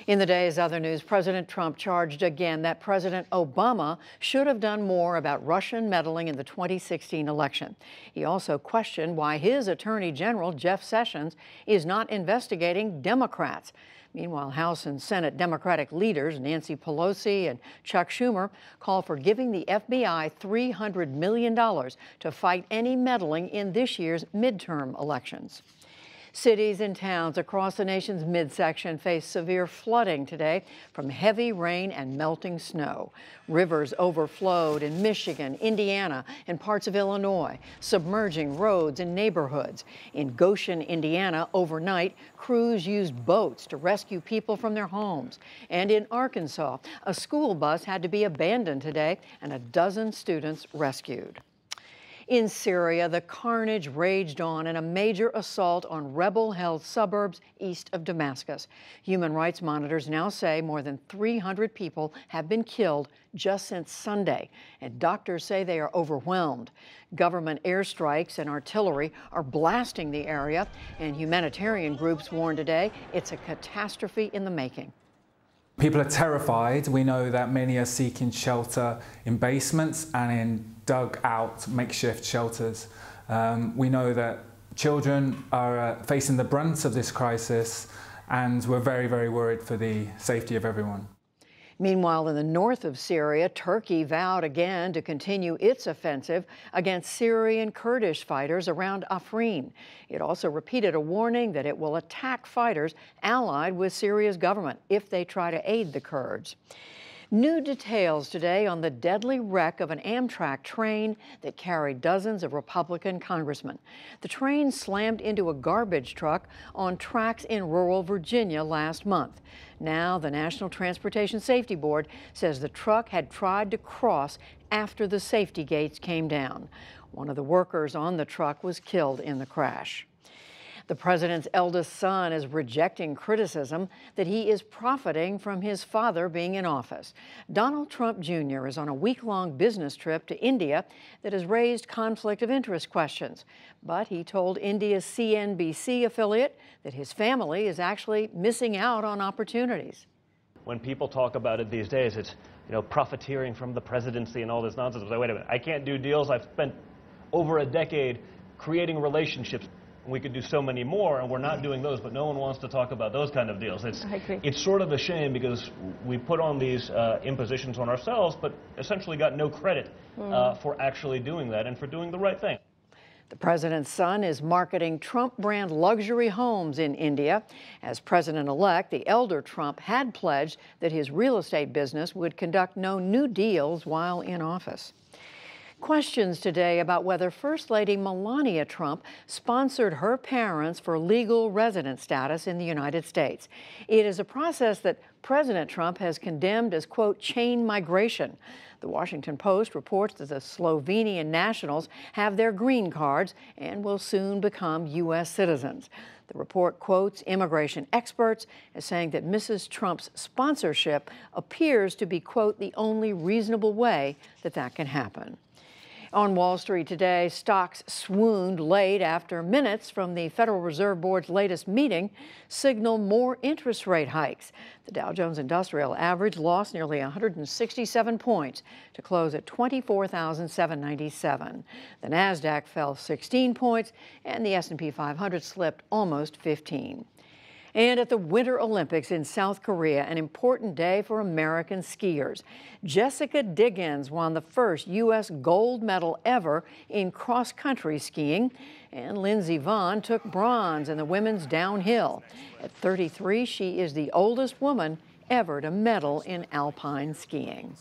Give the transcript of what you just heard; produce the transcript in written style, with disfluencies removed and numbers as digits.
In the day's other news, President Trump charged again that President Obama should have done more about Russian meddling in the 2016 election. He also questioned why his Attorney General, Jeff Sessions, is not investigating Democrats. Meanwhile, House and Senate Democratic leaders Nancy Pelosi and Chuck Schumer call for giving the FBI $300 million to fight any meddling in this year's midterm elections. Cities and towns across the nation's midsection face severe flooding today from heavy rain and melting snow. Rivers overflowed in Michigan, Indiana, and parts of Illinois, submerging roads and neighborhoods. In Goshen, Indiana, overnight, crews used boats to rescue people from their homes. And in Arkansas, a school bus had to be abandoned today and a dozen students rescued. In Syria, the carnage raged on in a major assault on rebel-held suburbs east of Damascus. Human rights monitors now say more than 300 people have been killed just since Sunday, and doctors say they are overwhelmed. Government airstrikes and artillery are blasting the area, and humanitarian groups warn today it's a catastrophe in the making. People are terrified. We know that many are seeking shelter in basements and in dug-out makeshift shelters. We know that children are facing the brunt of this crisis, and we're very, very worried for the safety of everyone. Meanwhile, in the north of Syria, Turkey vowed again to continue its offensive against Syrian Kurdish fighters around Afrin. It also repeated a warning that it will attack fighters allied with Syria's government if they try to aid the Kurds. New details today on the deadly wreck of an Amtrak train that carried dozens of Republican congressmen. The train slammed into a garbage truck on tracks in rural Virginia last month. Now, the National Transportation Safety Board says the truck had tried to cross after the safety gates came down. One of the workers on the truck was killed in the crash. The president's eldest son is rejecting criticism that he is profiting from his father being in office. Donald Trump Jr. is on a week-long business trip to India that has raised conflict of interest questions. But he told India's CNBC affiliate that his family is actually missing out on opportunities. When people talk about it these days, it's, profiteering from the presidency and all this nonsense. It's like, wait a minute, I can't do deals. I've spent over a decade creating relationships. We could do so many more, and we're not doing those, but no one wants to talk about those kind of deals. It's sort of a shame because we put on these impositions on ourselves, but essentially got no credit for actually doing that and for doing the right thing. The president's son is marketing Trump brand luxury homes in India. As president-elect, the elder Trump had pledged that his real estate business would conduct no new deals while in office. Questions today about whether First Lady Melania Trump sponsored her parents for legal resident status in the United States. It is a process that President Trump has condemned as, quote, chain migration. The Washington Post reports that the Slovenian nationals have their green cards and will soon become U.S. citizens. The report quotes immigration experts as saying that Mrs. Trump's sponsorship appears to be, quote, the only reasonable way that can happen. On Wall Street today, stocks swooned late after minutes from the Federal Reserve Board's latest meeting signal more interest rate hikes. The Dow Jones Industrial Average lost nearly 167 points to close at 24,797. The Nasdaq fell 16 points, and the S&P 500 slipped almost 15. And at the Winter Olympics in South Korea, an important day for American skiers. Jessica Diggins won the first U.S. gold medal ever in cross-country skiing, and Lindsey Vonn took bronze in the women's downhill. At 33, she is the oldest woman ever to medal in alpine skiing.